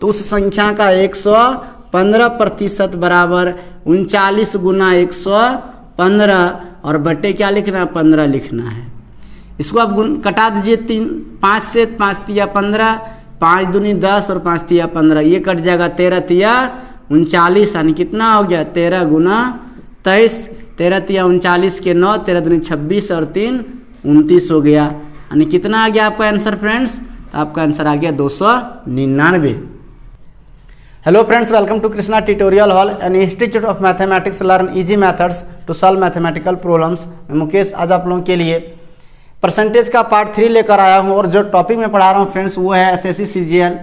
तो उस संख्या का 115% बराबर 39 गुना 115 और बटे क्या लिखना है, 15 लिखना है। इसको आप कटा दीजिए 5 से, 5 तिया 15, 5 दूनी 10 और 5 तिया 15, ये कट जाएगा 13 तिया 39, यानी कितना हो गया 13 गुना 23, 13 तिया 39 के 9, 13 दूनी 26 और 3 29 हो गया, यानी कितना आ गया आपका आंसर फ्रेंड्स, तो आपका आंसर आ गया 299। Hello friends, welcome to Krishna tutorial hall and institute of mathematics. Learn easy methods to solve mathematical problems. मैं मुकेश आज आप लोगों के लिए परसेंटेज का पार्ट 3 लेकर आया हूं और जो टॉपिक मैं पढ़ा रहा हूं फ्रेंड्स वो है एसएससी सीजीएल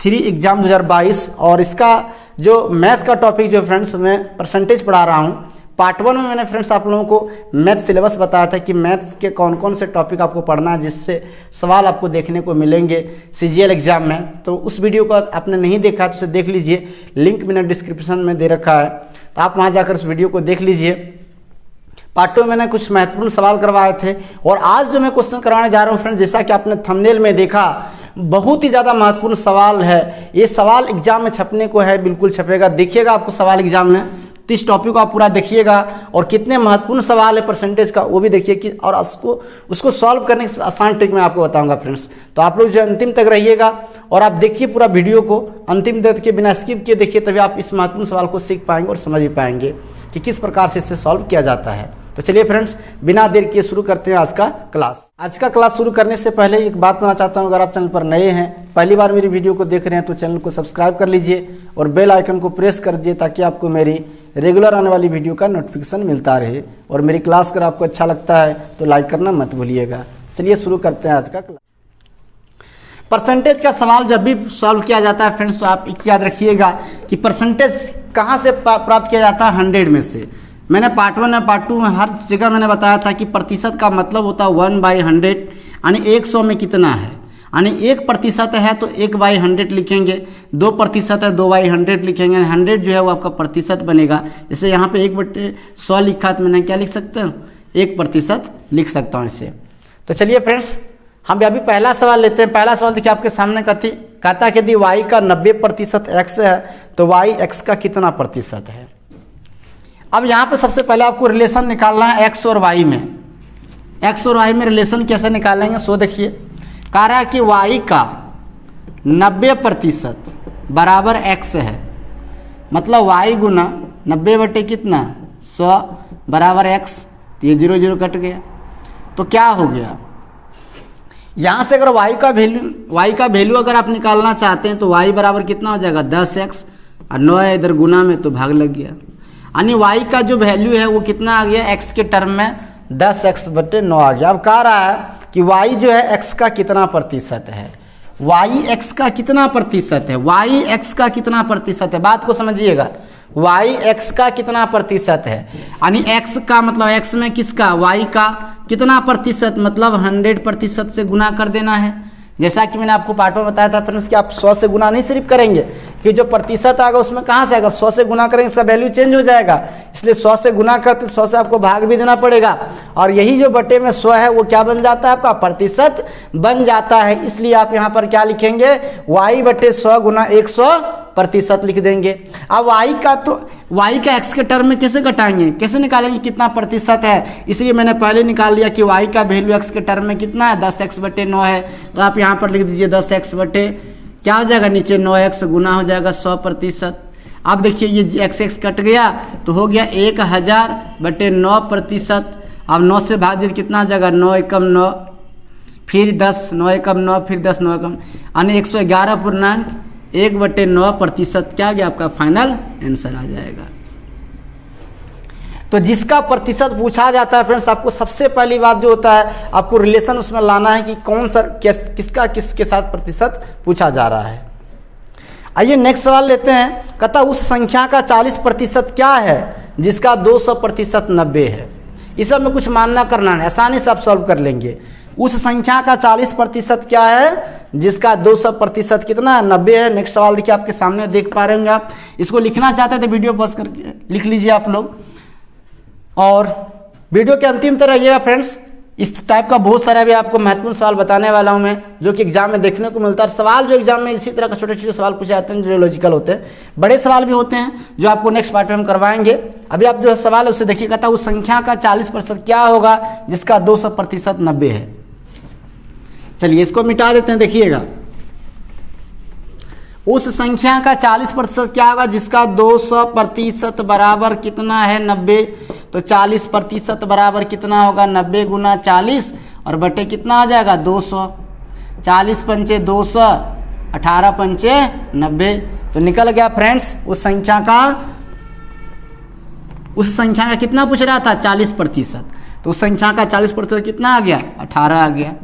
3 एग्जाम 2022 और इसका जो मैथ का टॉपिक जो फ्रेंड्स मैं परसेंटेज पढ़ा रहा हूं। पार्ट 1 में मैंने फ्रेंड्स आप लोगों को मैथ सिलेबस बताया था कि मैथ्स के कौन कौन से टॉपिक आपको पढ़ना है जिससे सवाल आपको देखने को मिलेंगे सीजीएल एग्जाम में। तो उस वीडियो को आपने नहीं देखा तो उसे देख लीजिए, लिंक मैंने डिस्क्रिप्शन में दे रखा है, तो आप वहाँ जाकर उस वीडियो को देख लीजिए। पार्ट 2 में मैंने कुछ महत्वपूर्ण सवाल करवाए थे और आज जो मैं क्वेश्चन करवाने जा रहा हूँ फ्रेंड्स, जैसा कि आपने थंबनेल में देखा, बहुत ही ज़्यादा महत्वपूर्ण सवाल है। ये सवाल एग्जाम में छपने को है, बिल्कुल छपेगा, देखिएगा आपको सवाल एग्जाम में, तो इस टॉपिक को आप पूरा देखिएगा और कितने महत्वपूर्ण सवाल है परसेंटेज का वो भी देखिए कि और उसको सॉल्व करने की आसान ट्रिक मैं आपको बताऊंगा फ्रेंड्स। तो आप लोग जो अंतिम तक रहिएगा और आप देखिए पूरा वीडियो को अंतिम तक के बिना स्किप किए देखिए, तभी आप इस महत्वपूर्ण सवाल को सीख पाएंगे और समझ भी पाएंगे कि किस प्रकार से इसे सॉल्व किया जाता है। तो चलिए फ्रेंड्स, बिना देर किए शुरू करते हैं आज का क्लास। आज का क्लास शुरू करने से पहले एक बात बताना चाहता हूं, अगर आप चैनल पर नए हैं, पहली बार मेरी वीडियो को देख रहे हैं तो चैनल को सब्सक्राइब कर लीजिए और बेल आइकन को प्रेस कर दीजिए ताकि आपको मेरी रेगुलर आने वाली वीडियो का नोटिफिकेशन मिलता रहे। और मेरी क्लास अगर आपको अच्छा लगता है तो लाइक करना मत भूलिएगा। चलिए शुरू करते हैं आज का क्लास। परसेंटेज का सवाल जब भी सॉल्व किया जाता है फ्रेंड्स, तो आप एक याद रखिएगा कि परसेंटेज कहाँ से प्राप्त किया जाता है, 100 में से। मैंने पार्ट 1 और पार्ट 2 में हर जगह मैंने बताया था कि प्रतिशत का मतलब होता है 1/100, यानी 100 में कितना है, यानी 1% है तो 1/100 लिखेंगे, 2% है 2/100 लिखेंगे, 100 जो है वो आपका प्रतिशत बनेगा। जैसे यहाँ पे 1/100 लिखा तो मैंने क्या लिख सकता हूँ, 1% लिख सकता हूँ इसे। तो चलिए फ्रेंड्स, हम अभी पहला सवाल लेते हैं। पहला सवाल देखिए आपके सामने कहता है कि यदि y का 90% x है तो y x का कितना प्रतिशत है। अब यहाँ पे सबसे पहले आपको रिलेशन निकालना है x और y में। x और y में रिलेशन कैसे निकालेंगे, सो देखिए, कह रहा है कि y का 90% बराबर x है, मतलब y गुना 90 बटे कितना 100 बराबर x, ये 0 0 कट गया। तो क्या हो गया, यहाँ से अगर y का वैल्यू अगर आप निकालना चाहते हैं तो y बराबर कितना हो जाएगा 10x, और 9 है इधर गुना में तो भाग लग गया, यानी y का जो वैल्यू है वो कितना आ गया, x के टर्म में 10x बटे 9 आ गया। अब कह रहा है कि y जो है x का कितना प्रतिशत है, y x का कितना प्रतिशत है, y x का कितना प्रतिशत है, बात को समझिएगा, y x का कितना प्रतिशत है, यानी x का मतलब x में किसका, y का कितना प्रतिशत, मतलब 100% से गुना कर देना है। जैसा कि मैंने आपको पार्ट में बताया था फ्रेंड्स कि आप 100 से गुना नहीं सिर्फ करेंगे, कि जो प्रतिशत आएगा उसमें कहाँ से आएगा, 100 से गुना करेंगे इसका वैल्यू चेंज हो जाएगा, इसलिए 100 से गुना करते 100 से आपको भाग भी देना पड़ेगा, और यही जो बटे में 100 है वो क्या बन जाता है, आपका प्रतिशत बन जाता है। इसलिए आप यहाँ पर क्या लिखेंगे, y बटे 100 गुना 100% लिख देंगे। अब y का x के टर्म में कैसे घटाएंगे, कैसे निकालेंगे कितना प्रतिशत है, इसलिए मैंने पहले निकाल लिया कि y का वैल्यू x के टर्म में कितना है, 10x बटे 9 है, तो आप यहाँ पर लिख दीजिए 10x बटे क्या हो जाएगा, नीचे 9x गुना हो जाएगा 100%। अब देखिए ये x कट गया तो हो गया 1000 बटे 9%। अब 9 से भाग दीजिए कितना हो जाएगा, 9 एकम 9, फिर 10, 9 एकम 9, फिर 10, 9 एकम, यानी 111.1/9% क्या गया आपका फाइनल आंसर आ जाएगा। तो जिसका प्रतिशत पूछा जाता है फ्रेंड्स, आपको सबसे पहली बात जो होता है आपको रिलेशन उसमें लाना है कि कौन सा किसका किसके साथ प्रतिशत पूछा जा रहा है। आइए नेक्स्ट सवाल लेते हैं। कहता उस संख्या का 40% क्या है जिसका 200% 90 है। इस सब में कुछ मानना करना है, आसानी से आप सॉल्व कर लेंगे। उस संख्या का 40% क्या है जिसका 200% कितना है, 90 है। नेक्स्ट सवाल देखिए आपके सामने देख पा रहे होंगे आप। इसको लिखना चाहते हैं तो वीडियो पॉज करके लिख लीजिए आप लोग, और वीडियो के अंतिम तक रहिएगा फ्रेंड्स। इस टाइप का बहुत सारा भी आपको महत्वपूर्ण सवाल बताने वाला हूं मैं, जो कि एग्जाम में देखने को मिलता है। सवाल जो एग्जाम में इसी तरह का छोटे छोटे सवाल पूछे जाते हैं जो लॉजिकल होते हैं, बड़े सवाल भी होते हैं जो आपको नेक्स्ट पार्ट में हम करवाएंगे। अभी आप जो सवाल है उससे देखिएगा था, उस संख्या का 40% क्या होगा जिसका 200% 90 है। चलिए इसको मिटा देते हैं, देखिएगा उस संख्या का 40% क्या होगा जिसका 200% बराबर कितना है 90। तो 40% बराबर कितना होगा 90 गुना 40 और बटे कितना हो जाएगा 200। 40 पंचे 200, 18 पंचे 90। तो निकल गया फ्रेंड्स उस संख्या का कितना पूछ रहा था 40%। तो उस संख्या का 40% कितना आ गया 18 आ गया।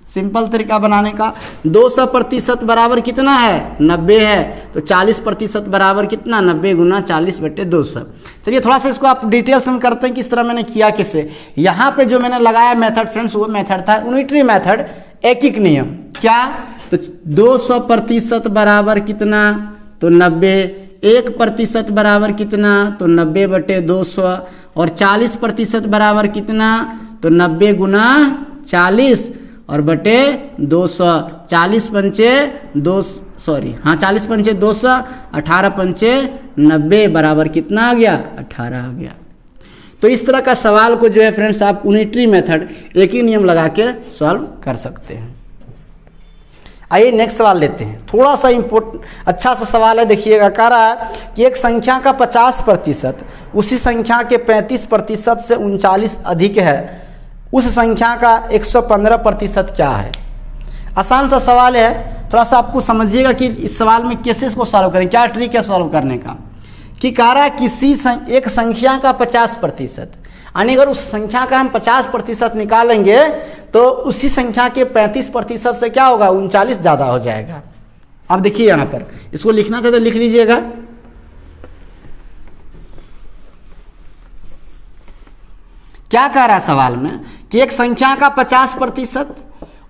सिंपल तरीका बनाने का। 200% बराबर कितना है 90 है। तो 40% बराबर कितना 90 गुना 40 बटे 200। चलिए थोड़ा सा इसको आप डिटेल्स में करते हैं किस तरह मैंने किया कैसे। यहाँ पे जो मैंने लगाया मेथड फ्रेंड्स वो मेथड था यूनिटरी मेथड, एकिक नियम। क्या तो 200% बराबर कितना तो 90, 1% बराबर कितना तो 90 बटे 200 और 40% बराबर कितना तो 90 गुना 40 और बटे 200। 40 पंचे 200, 18 पंचे 90 बराबर कितना आ गया 18 आ गया। तो इस तरह का सवाल को जो है फ्रेंड्स आप यूनिटरी मेथड एक ही नियम लगा के सॉल्व कर सकते हैं। आइए नेक्स्ट सवाल लेते हैं। थोड़ा सा अच्छा सा सवाल है, देखिएगा। कह रहा है कि एक संख्या का 50% उसी संख्या के 35% से 39 अधिक है, उस संख्या का 115% क्या है। आसान सा सवाल है, थोड़ा सा आपको समझिएगा कि इस सवाल में कैसे इसको सॉल्व करें, क्या ट्रिक है सॉल्व करने का। कि कह रहा है एक संख्या का 50%, यानी अगर उस संख्या का हम 50% निकालेंगे तो उसी संख्या के 35% से क्या होगा 39 ज़्यादा हो जाएगा। अब देखिए यहाँ पर इसको लिखना चाहते लिख लीजिएगा। क्या कह रहा है सवाल में कि एक संख्या का 50%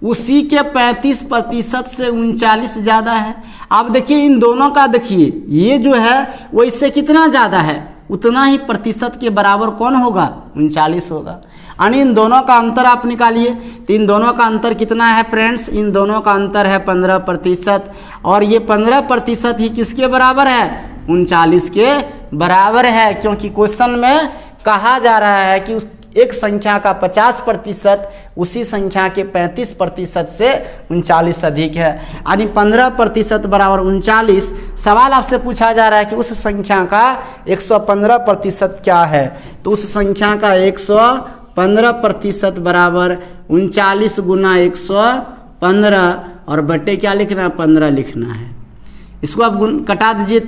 उसी के 35% से 39 ज़्यादा है। आप देखिए इन दोनों का, देखिए ये जो है वो इससे कितना ज़्यादा है उतना ही प्रतिशत के बराबर कौन होगा 39 होगा। यानी इन दोनों का अंतर आप निकालिए। तो इन दोनों का अंतर कितना है फ्रेंड्स, इन दोनों का अंतर है 15% और ये 15% ही किसके बराबर है 39 के बराबर है। क्योंकि क्वेश्चन में कहा जा रहा है कि उस एक संख्या का 50% उसी संख्या के 35% से 39 अधिक है, यानी 15% बराबर 39। सवाल आपसे पूछा जा रहा है कि उस संख्या का 115% क्या है। तो उस संख्या का 115% बराबर 39 गुना 115 और बटे क्या लिखना है 15 लिखना है। इसको आप कटा दीजिए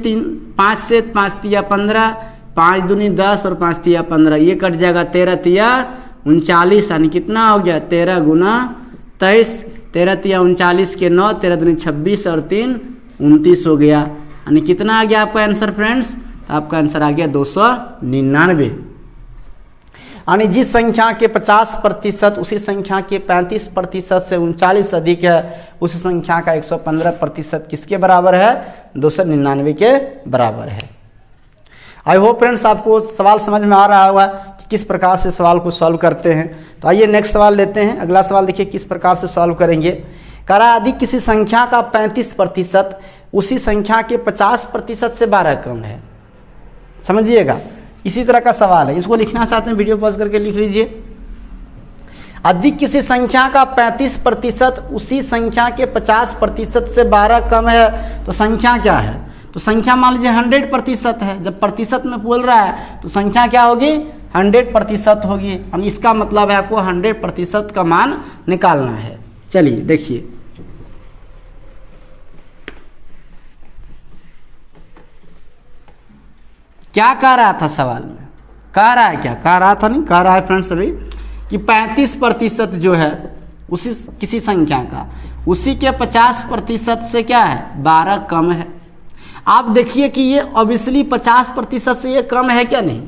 5 से, 5 तिया 15, 5 दूनी 10 और 5 तिया 15, ये कट जाएगा 13 तिया 39, यानी कितना हो गया 13 गुना 23, 13 तिया 39 के 9, 13 दूनी 26 और 3 29 हो गया। यानी कितना आ गया आपका आंसर फ्रेंड्स, आपका आंसर आ गया 299। यानी जिस संख्या के 50% उसी संख्या के 35% से 39 अधिक है, उस संख्या का 115% किसके बराबर है 299 के बराबर है। आई होप फ्रेंड्स आपको सवाल समझ में आ रहा होगा कि किस प्रकार से सवाल को सॉल्व करते हैं। तो आइए नेक्स्ट सवाल लेते हैं। अगला सवाल देखिए किस प्रकार से सॉल्व करेंगे। कह रहा है यदि किसी संख्या का 35% उसी संख्या के 50% से 12 कम है। समझिएगा, इसी तरह का सवाल है। इसको लिखना चाहते हैं वीडियो पॉज करके लिख लीजिए। यदि किसी संख्या का 35% उसी संख्या के 50% से 12 कम है तो संख्या क्या है। तो संख्या मान लीजिए 100% है। जब प्रतिशत में बोल रहा है तो संख्या क्या होगी 100% होगी। हम इसका मतलब है आपको 100% का मान निकालना है। चलिए देखिए, क्या कह रहा था सवाल में, कह रहा है क्या, कह रहा था नहीं, कह रहा है फ्रेंड्स अभी कि 35% जो है उसी किसी संख्या का उसी के 50% से क्या है 12 कम है। आप देखिए कि ये ऑब्वियसली 50% से ये कम है क्या नहीं,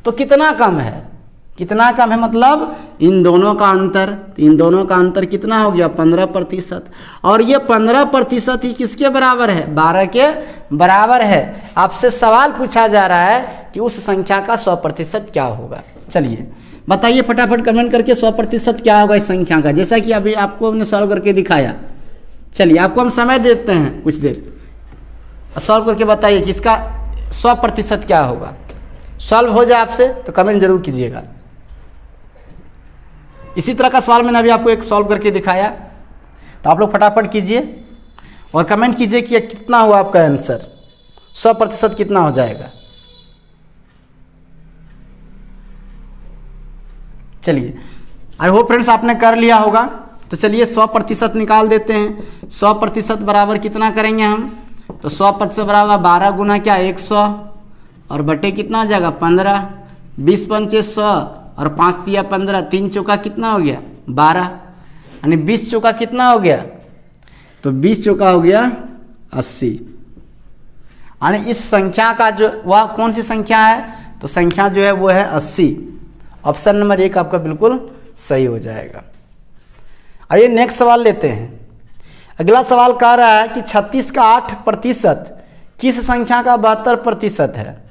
तो कितना कम है, कितना कम है मतलब इन दोनों का अंतर, इन दोनों का अंतर कितना हो गया 15%। और ये 15% ही किसके बराबर है 12 के बराबर है। आपसे सवाल पूछा जा रहा है कि उस संख्या का 100% क्या होगा। चलिए बताइए फटाफट कमेंट करके 100% क्या होगा इस संख्या का, जैसा कि अभी आपको हमने सॉल्व करके दिखाया। चलिए आपको हम समय देते हैं कुछ देर, सॉल्व करके बताइए कि इसका 100% क्या होगा। सॉल्व हो जाए आपसे तो कमेंट जरूर कीजिएगा। इसी तरह का सवाल मैंने अभी आपको एक सॉल्व करके दिखाया, तो आप लोग फटाफट कीजिए और कमेंट कीजिए कि कितना हुआ आपका आंसर, 100% कितना हो जाएगा। चलिए आई होप फ्रेंड्स आपने कर लिया होगा। तो चलिए 100% निकाल देते हैं। 100% बराबर कितना करेंगे हम, तो 100% बराबर 12 गुना क्या 100 और बटे कितना हो जाएगा 15, 20 पंचे 100 और 5 तिया 15, 3 चौका कितना हो गया 12, यानी 20 चौका कितना हो गया, तो 20 चौका हो गया 80। यानी इस संख्या का जो वह कौन सी संख्या है, तो संख्या जो है वो है 80। ऑप्शन नंबर 1 आपका बिल्कुल सही हो जाएगा। आइए नेक्स्ट सवाल लेते हैं। अगला सवाल कह रहा है कि 36 का 8% किस संख्या का 72% है।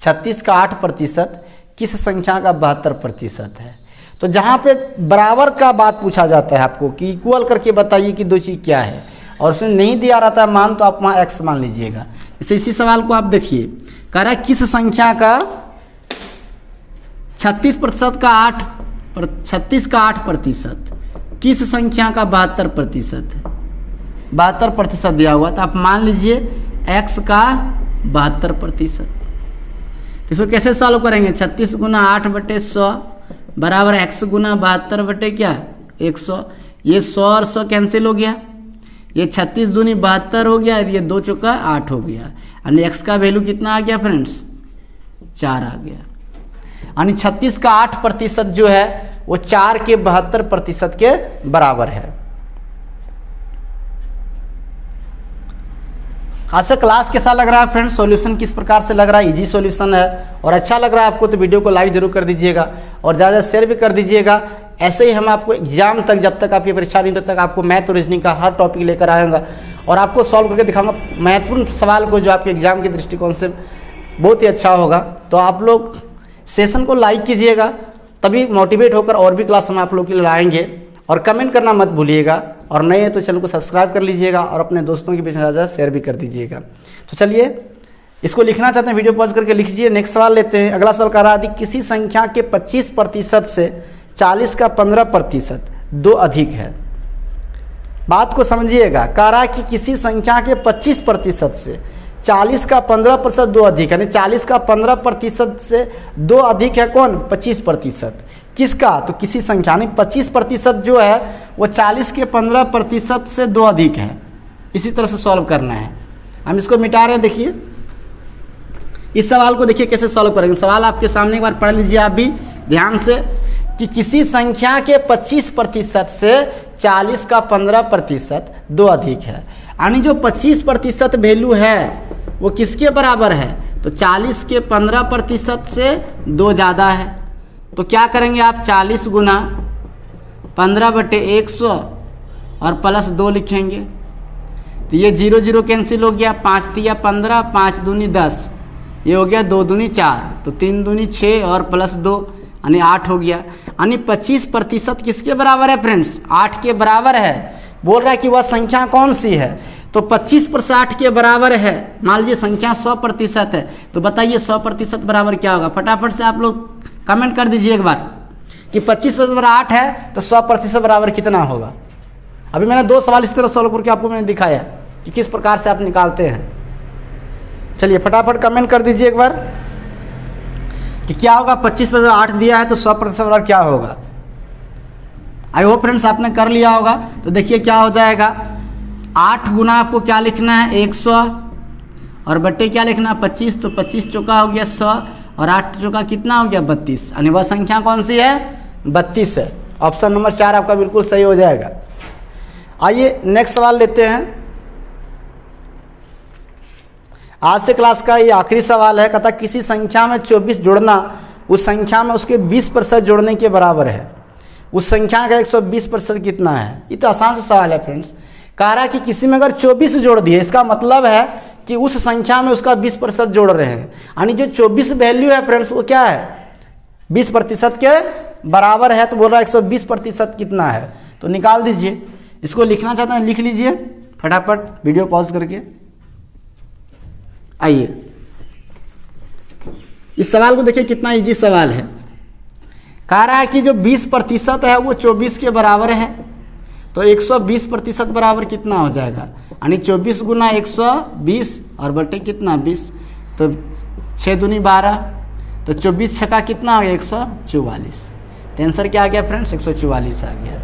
36 का 8% किस संख्या का 72% है। तो जहाँ पे बराबर का बात पूछा जाता है आपको कि इक्वल करके बताइए कि दो चीज़ क्या है, और उसमें नहीं दिया रहता है मान, तो आप वहाँ एक्स मान लीजिएगा। इसी सवाल को आप देखिए, कह रहा है किस संख्या का 36% का 8% किस संख्या का 72% है। 72% दिया हुआ, तो आप मान लीजिए x का 72%। तो इसको कैसे सॉल्व करेंगे, 36 गुना 8/100 बराबर x गुना 72 बटे क्या 100। ये 100 और 100 कैंसिल हो गया, ये 36 दूनी 72 हो गया, ये 2 चौका 8 हो गया, यानी x का वैल्यू कितना आ गया फ्रेंड्स 4 आ गया। यानी 36 का 8% जो है वो 4 के 72% के बराबर है। आज से क्लास कैसा लग रहा है फ्रेंड्स, सॉल्यूशन किस प्रकार से लग रहा है, इजी सॉल्यूशन है और अच्छा लग रहा है आपको, तो वीडियो को लाइक जरूर कर दीजिएगा और ज़्यादा शेयर भी कर दीजिएगा। ऐसे ही हम आपको एग्जाम तक, जब तक आपकी परीक्षा नहीं तब तक आपको मैथ और रीजनिंग का हर टॉपिक लेकर आऊँगा और आपको सॉल्व करके दिखाऊंगा महत्वपूर्ण सवाल को, जो आपके एग्जाम के दृष्टिकोण से बहुत ही अच्छा होगा। तो आप लोग सेशन को लाइक कीजिएगा, तभी मोटिवेट होकर और भी क्लास हम आप लोग के लिए लाएंगे। और कमेंट करना मत भूलिएगा, और नए हैं तो चैनल को सब्सक्राइब कर लीजिएगा और अपने दोस्तों के बीच में ज़्यादा शेयर भी कर दीजिएगा। तो चलिए इसको लिखना चाहते हैं वीडियो पॉज करके लिख लीजिए। नेक्स्ट सवाल लेते हैं। अगला सवाल कह रहा है किसी संख्या के 25% से 40 का 15% दो अधिक है। बात को समझिएगा, कह रहा है कि किसी संख्या के 25% से 40 का 15% दो अधिक, यानी 40 का 15% से दो अधिक है कौन 25%। किसका, तो किसी संख्या, यानी 25% जो है वो 40 के 15% से दो अधिक है। इसी तरह से सॉल्व करना है। हम इसको मिटा रहे हैं, देखिए इस सवाल को देखिए कैसे सॉल्व करेंगे। सवाल आपके सामने एक बार पढ़ लीजिए आप भी ध्यान से, कि किसी संख्या के 25% से 40 का 15% दो अधिक है। यानी जो 25% वैल्यू है वो किसके बराबर है, तो 40 के 15% से दो ज़्यादा है। तो क्या करेंगे आप 40 गुना 15/100 और प्लस 2 लिखेंगे। तो ये 0 0 कैंसिल हो गया, 5 तिया 15, 5 दूनी 10, ये हो गया 2 दूनी 4, तो 3 दूनी 6 और प्लस 2 यानी 8 हो गया। यानी 25% किसके बराबर है फ्रेंड्स, 8 के बराबर है। बोल रहा है कि वह संख्या कौन सी है, तो 25% 8 के बराबर है। मान लीजिए संख्या 100% है, तो बताइए 100% बराबर क्या होगा। फटाफट से आप लोग कमेंट कर दीजिए एक बार कि 25% बराबर 8 है तो 100% बराबर कितना होगा। अभी मैंने 2 सवाल इस तरह सॉल्व करके आपको मैंने दिखाया कि किस प्रकार से आप निकालते हैं। चलिए फटाफट कमेंट कर दीजिए एक बार कि क्या होगा। 25% 8 दिया है तो 100% बराबर क्या होगा। आई होप फ्रेंड्स आपने कर लिया होगा। तो देखिए क्या हो जाएगा, 8 गुना आपको क्या लिखना है 100 और बट्टे क्या लिखना है 25, तो 25 चौका हो गया 100 और 8 चौका कितना हो गया 32, यानी वह संख्या कौन सी है 32 है। ऑप्शन नंबर 4 आपका बिल्कुल सही हो जाएगा। आइए नेक्स्ट सवाल लेते हैं। आज से क्लास का ये आखिरी सवाल है। कहता किसी संख्या में 24 जोड़ना उस संख्या में उसके 20% जोड़ने के बराबर है। उस संख्या का 120% कितना है। ये तो आसान सा सवाल है फ्रेंड्स। कह रहा है कि किसी में अगर 24 जोड़ दिए, इसका मतलब है कि उस संख्या में उसका 20% जोड़ रहे हैं, यानी जो 24 वैल्यू है फ्रेंड्स वो क्या है 20% के बराबर है। तो बोल रहा है 120% कितना है, तो निकाल दीजिए। इसको लिखना चाहते हैं लिख लीजिए फटाफट वीडियो पॉज करके। आइए इस सवाल को देखिए कितना इजी सवाल है। कह रहा है कि जो 20% है वो 24 के बराबर है, तो 120% बराबर कितना हो जाएगा, यानी 24 गुना 120 और बटे कितना 20, तो 6 दूनी 12, तो 24 छक्का कितना हो गया 144। तो आंसर क्या आ गया फ्रेंड्स 144 आ गया।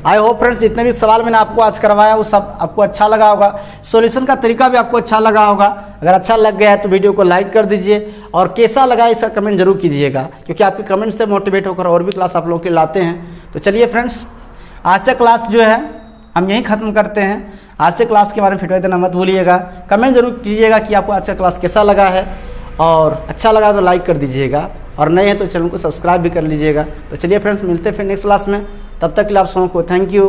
आई होप फ्रेंड्स जितने भी सवाल मैंने आपको आज करवाया वो सब आपको अच्छा लगा होगा, सॉल्यूशन का तरीका भी आपको अच्छा लगा होगा। अगर अच्छा लग गया है तो वीडियो को लाइक कर दीजिए और कैसा लगा इसका कमेंट जरूर कीजिएगा, क्योंकि आपके कमेंट से मोटिवेट होकर और भी क्लास आप लोगों के लाते हैं। तो चलिए फ्रेंड्स आज से क्लास जो है हम यहीं ख़त्म करते हैं। आज से क्लास के बारे में फीडबैक देना मत भूलिएगा, कमेंट जरूर कीजिएगा कि आपको आज का क्लास कैसा लगा है, और अच्छा लगा तो लाइक कर दीजिएगा, और नए हैं तो चैनल को सब्सक्राइब भी कर लीजिएगा। तो चलिए फ्रेंड्स मिलते हैं फिर नेक्स्ट क्लास में, तब तक के लिए आप सबको थैंक यू।